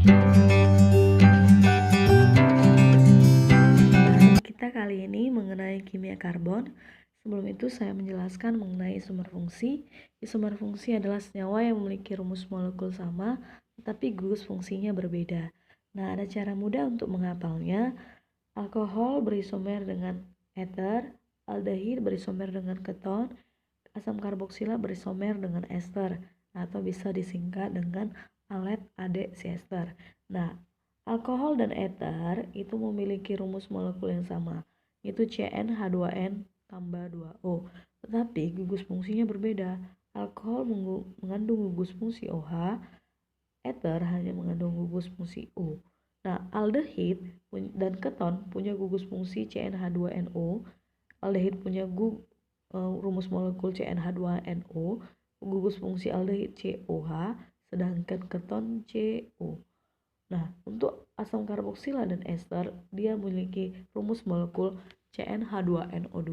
Bahasan kita kali ini mengenai kimia karbon. Sebelum itu saya menjelaskan mengenai isomer fungsi. Isomer fungsi adalah senyawa yang memiliki rumus molekul sama, tetapi gugus fungsinya berbeda. Nah, ada cara mudah untuk menghafalnya. Alkohol berisomer dengan ether, aldehid berisomer dengan keton, asam karboksila berisomer dengan ester, atau bisa disingkat dengan alet AdCester. Nah, alkohol dan ether itu memiliki rumus molekul yang sama, yaitu CnH2n tambah 2O. Tetapi gugus fungsinya berbeda. Alkohol mengandung gugus fungsi OH, ether hanya mengandung gugus fungsi O. Nah, aldehid dan keton punya gugus fungsi CnH2NO. Aldehid punya rumus molekul CnH2NO, gugus fungsi aldehid COH, sedangkan keton CO. Nah, untuk asam karboksila dan ester, dia memiliki rumus molekul CnH2NO2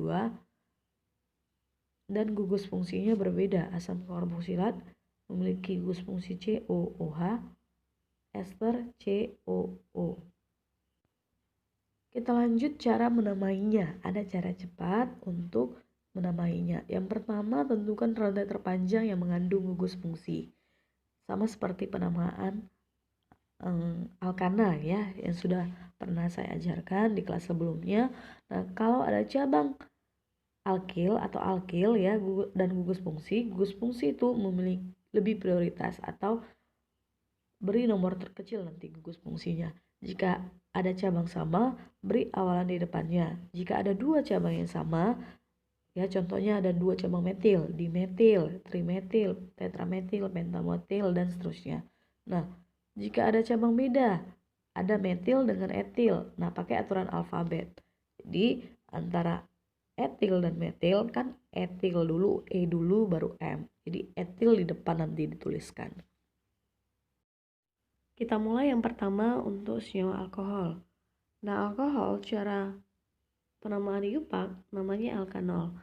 dan gugus fungsinya berbeda. Asam karboksilat memiliki gugus fungsi COOH, ester COO. Kita lanjut cara menamainya. Ada cara cepat untuk menamainya. Yang pertama, tentukan rantai terpanjang yang mengandung gugus fungsi. Sama seperti penamaan alkana ya, yang sudah pernah saya ajarkan di kelas sebelumnya. Nah, kalau ada cabang alkil atau alkil ya dan gugus fungsi itu memiliki lebih prioritas atau beri nomor terkecil nanti gugus fungsinya. Jika ada cabang sama, beri awalan di depannya. Jika ada dua cabang yang sama, ya contohnya ada dua cabang metil, dimetil, trimetil, tetrametil, pentametil, dan seterusnya. Nah, jika ada cabang beda, ada metil dengan etil. Nah, pakai aturan alfabet. Jadi, antara etil dan metil kan etil dulu, E dulu, baru M. Jadi, etil di depan nanti dituliskan. Kita mulai yang pertama untuk senyawa alkohol. Nah, alkohol cara penamaan IUPAC namanya alkanol.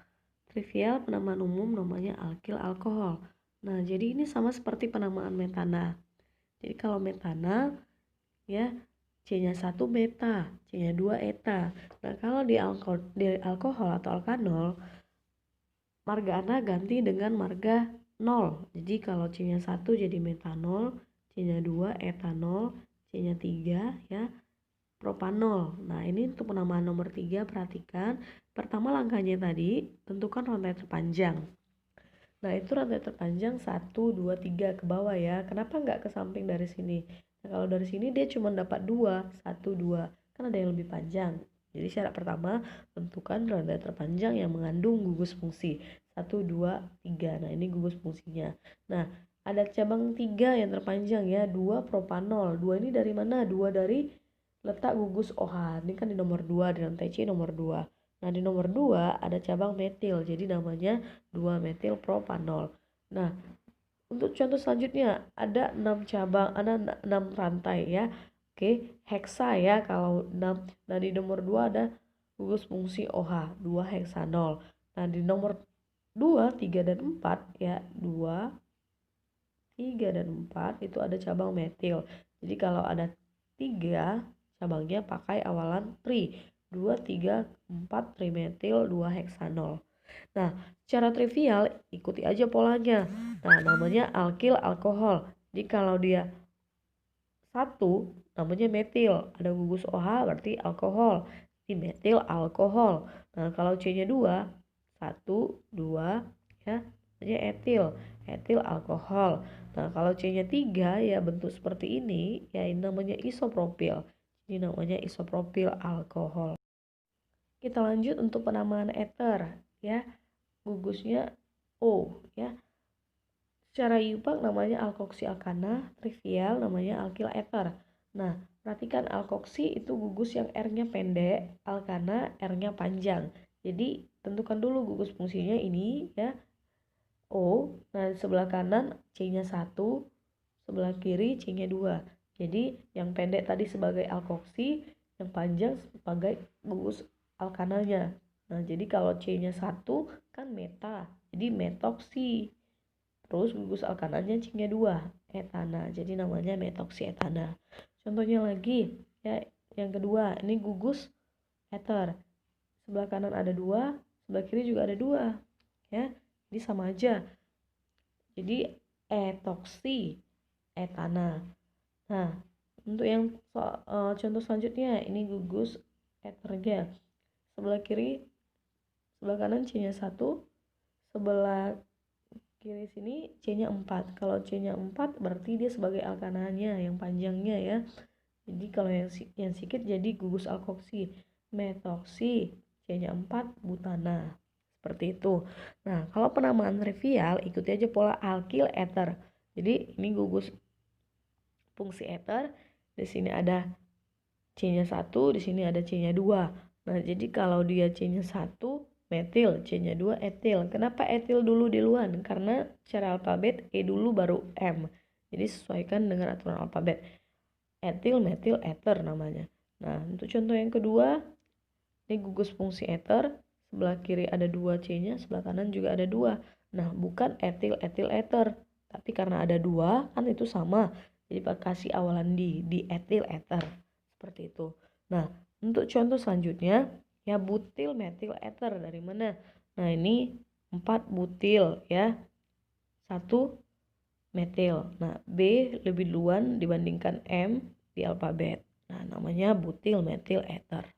Trivial penamaan umum namanya alkil alkohol. Nah, jadi ini sama seperti penamaan metana. Jadi kalau metana ya C-nya 1 beta, C-nya 2 eta. Nah, kalau di alkohol atau alkanol, marga ana ganti dengan marga 0. Jadi kalau C-nya 1 jadi metanol, C-nya 2 etanol, C-nya 3 ya propanol. Nah, ini untuk penamaan nomor 3, perhatikan. Pertama langkahnya tadi, tentukan rantai terpanjang. Nah, itu rantai terpanjang 1, 2, 3 ke bawah ya. Kenapa nggak ke samping dari sini? Nah, kalau dari sini dia cuma dapat 2, 1, 2. Kan ada yang lebih panjang. Jadi syarat pertama, tentukan rantai terpanjang yang mengandung gugus fungsi. 1, 2, 3. Nah, ini gugus fungsinya. Nah, ada cabang 3 yang terpanjang ya. 2 propanol. 2 ini dari mana? 2 dari letak gugus OH. Ini kan di nomor 2, di rantai C nomor 2. Nah, di nomor 2 ada cabang metil, jadi namanya 2-metil propanol. Nah, untuk contoh selanjutnya ada 6 cabang, ada 6 rantai ya. Oke, heksa ya kalau 6. Nah, di nomor 2 ada gugus fungsi OH, 2 heksanol. Nah, di nomor 2, 3 dan 4 ya, 2, 3 dan 4 itu ada cabang metil. Jadi kalau ada 3 cabangnya pakai awalan tri. 2, 3, 4 trimetil, 2 heksanol. Nah, secara trivial ikuti aja polanya. Nah, namanya alkil alkohol. Jadi kalau dia 1 namanya metil, ada gugus OH berarti alkohol. Di metil alkohol. Nah, kalau C-nya 2, 1, 2 ya, namanya etil, etil alkohol. Nah, kalau C-nya 3 ya bentuk seperti ini, ya ini namanya isopropil. Ini namanya isopropil alkohol. Kita lanjut untuk penamaan ether ya. Gugusnya O ya. Secara IUPAC namanya alkoksi alkana, trivial namanya alkil ether. Nah, perhatikan alkoksi itu gugus yang R-nya pendek, alkana R-nya panjang. Jadi, tentukan dulu gugus fungsinya ini ya. O, nah sebelah kanan C-nya 1, sebelah kiri C-nya 2. Jadi yang pendek tadi sebagai alkoksi, yang panjang sebagai gugus alkananya. Nah, jadi kalau C-nya 1 kan meta, jadi metoksi. terus gugus alkananya C-nya 2, etana. Jadi namanya metoksietana. Contohnya lagi, ya yang kedua, ini gugus eter. Sebelah kanan ada 2, sebelah kiri juga ada 2. Ya, ini sama aja. Jadi etoksi etana. Nah, untuk yang contoh selanjutnya, ini gugus eternya. Sebelah kanan C-nya 1, sebelah kiri sini C-nya 4. Kalau C-nya 4 berarti dia sebagai alkananya yang panjangnya ya. Jadi kalau yang sedikit jadi gugus alkoksi, metoksi, C-nya 4, butana. Seperti itu. Nah, kalau penamaan trivial ikuti aja pola alkil eter. Jadi ini gugus fungsi eter, di sini ada C-nya 1, di sini ada C-nya 2. Nah, jadi kalau dia C-nya 1 metil, C-nya 2 etil. Kenapa etil dulu duluan? Karena secara alfabet E dulu baru M. Jadi sesuaikan dengan aturan alfabet. Etil, metil, eter namanya. Nah, untuk contoh yang kedua, ini gugus fungsi eter. Sebelah kiri ada 2 C-nya, sebelah kanan juga ada 2. Nah, bukan etil, etil, eter. Tapi karena ada 2, kan itu sama. Jadi kasih awalan di etil, eter. Seperti itu. Nah, untuk contoh selanjutnya, ya butil, metil, eter. Dari mana? Nah, ini 4 butil ya. 1 metil. Nah, B lebih duluan dibandingkan M di alfabet. Nah, namanya butil, metil, eter.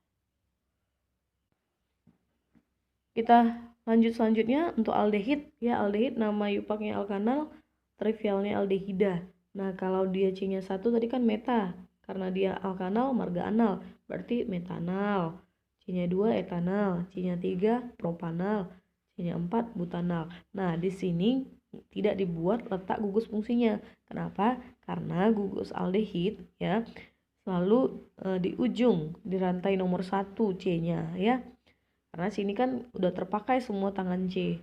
Kita lanjut selanjutnya untuk aldehid. Ya, aldehid nama yupaknya alkanal, trivialnya aldehida. Nah, kalau dia C-nya 1 tadi kan meta. Karena dia alkanal, marga anal. Berarti metanal. C-nya 2 etanal. C-nya 3 propanal. C-nya 4 butanal. Nah, di sini tidak dibuat letak gugus fungsinya. Kenapa? Karena gugus aldehid ya selalu di ujung, di rantai nomor 1 C-nya ya. Karena sini kan udah terpakai semua tangan C.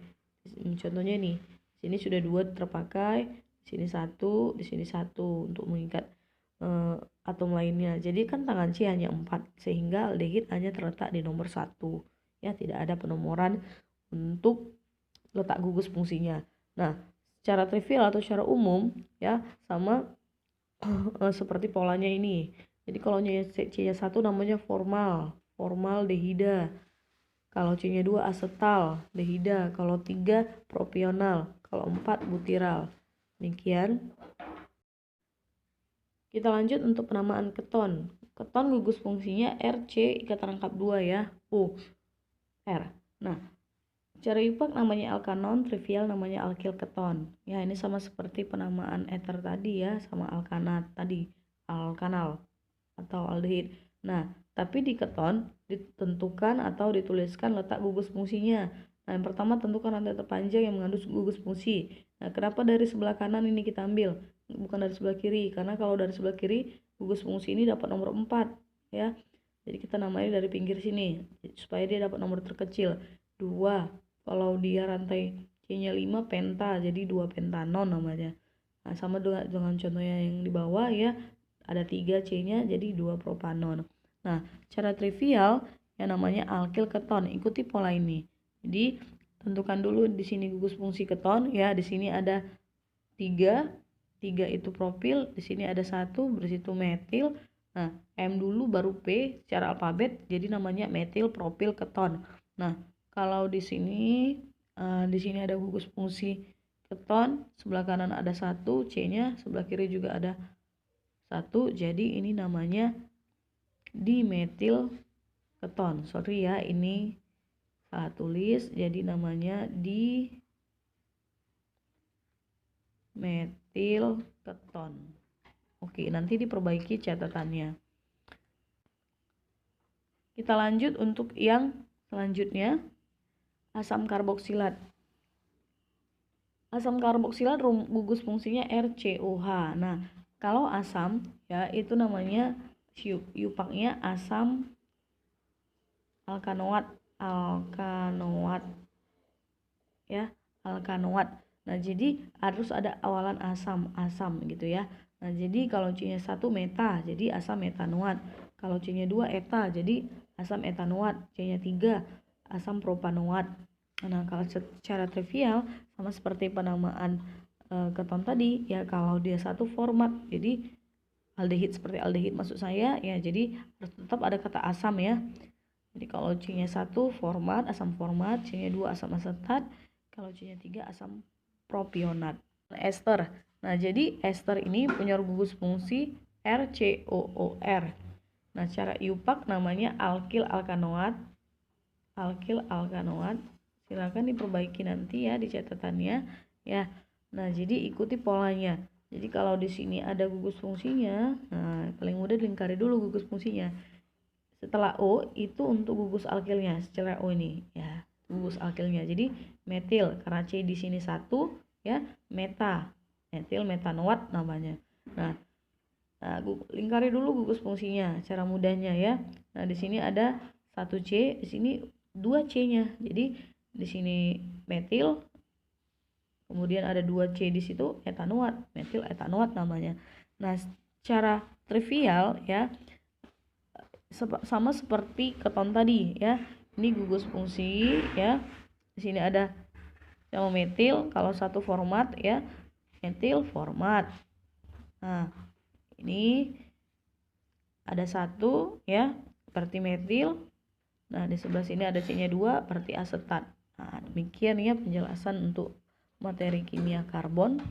Contohnya nih, sini sudah 2 terpakai, di sini 1, di sini 1 untuk mengikat atom lainnya. Jadi kan tangan C hanya 4, sehingga aldehid hanya terletak di nomor 1. Ya, tidak ada penomoran untuk letak gugus fungsinya. Nah, secara trivial atau secara umum ya sama seperti polanya ini. Jadi kalau C-nya 1 namanya formaldehida. Kalau C-nya 2 asetal dehida, kalau 3 propional, kalau 4 butiral. Demikian. Kita lanjut untuk penamaan keton. Keton gugus fungsinya RC ikat rangkap 2 ya. U R. Nah, secara yupak namanya alkanon, trivial namanya alkil keton. Ya, ini sama seperti penamaan eter tadi ya, sama alkanat tadi, alkanal atau aldehid. Nah, tapi di keton ditentukan atau dituliskan letak gugus fungsinya. Nah, yang pertama tentukan rantai terpanjang yang mengandung gugus fungsi. Nah, kenapa dari sebelah kanan ini kita ambil, bukan dari sebelah kiri? Karena kalau dari sebelah kiri, gugus fungsi ini dapat nomor 4 ya. Jadi kita namanya dari pinggir sini supaya dia dapat nomor terkecil 2. Kalau dia rantai C-nya 5 penta, jadi 2 pentanon namanya. Nah, sama dengan contohnya yang di bawah ya. Ada 3 C-nya jadi 2 propanon. Nah, cara trivial yang namanya alkil keton, ikuti pola ini. Jadi, tentukan dulu di sini gugus fungsi keton ya, di sini ada 3 itu propil, di sini ada 1 bersitu metil. Nah, M dulu baru P secara alfabet, jadi namanya metil propil keton. Nah, kalau di sini ada gugus fungsi keton, sebelah kanan ada 1 C-nya, sebelah kiri juga ada 1, jadi ini namanya dimetil keton. Sorry ya, ini salah tulis, jadi namanya dimetil keton. Oke, nanti diperbaiki catatannya. Kita lanjut untuk yang selanjutnya, asam karboksilat. Asam karboksilat gugus fungsinya RCOH. Nah, kalau asam ya itu namanya yupaknya asam alkanoat ya, alkanoat. Nah, jadi harus ada awalan asam gitu ya. Nah, jadi kalau C-nya 1 meta, jadi asam metanoat. Kalau C-nya 2 eta, jadi asam etanoat. C-nya 3 asam propanoat. Nah, kalau secara trivial sama seperti penamaan keton tadi ya, kalau dia satu format. Jadi aldehid seperti aldehid maksud saya ya, jadi harus tetap ada kata asam ya. Jadi kalau C-nya 1 format, asam format, C-nya 2 asam asetat, kalau C-nya 3 asam propionat. Ester. Nah, jadi ester ini punya gugus fungsi RCOOR. Nah, cara IUPAC namanya alkil alkanoat. Alkil alkanoat. Silakan diperbaiki nanti ya di catatannya ya. Nah, jadi ikuti polanya. Jadi kalau di sini ada gugus fungsinya, nah paling mudah dilingkari dulu gugus fungsinya. Setelah O itu untuk gugus alkilnya, secara O ini ya, gugus alkilnya. Jadi metil karena C di sini 1 ya, metil metanoat namanya. Nah, lingkari dulu gugus fungsinya cara mudahnya ya. Nah, di sini ada 1C, di sini 2C-nya. Jadi di sini metil, kemudian ada 2C di situ etanoat, metil etanoat namanya. Nah, secara trivial ya, sama seperti keton tadi ya. Ini gugus fungsi ya. Di sini ada sama metil, kalau satu format ya, metil format. Nah, ini ada 1 ya, berarti metil. Nah, di sebelah sini ada C-nya 2, berarti asetat. Nah, demikian ya penjelasan untuk materi kimia karbon.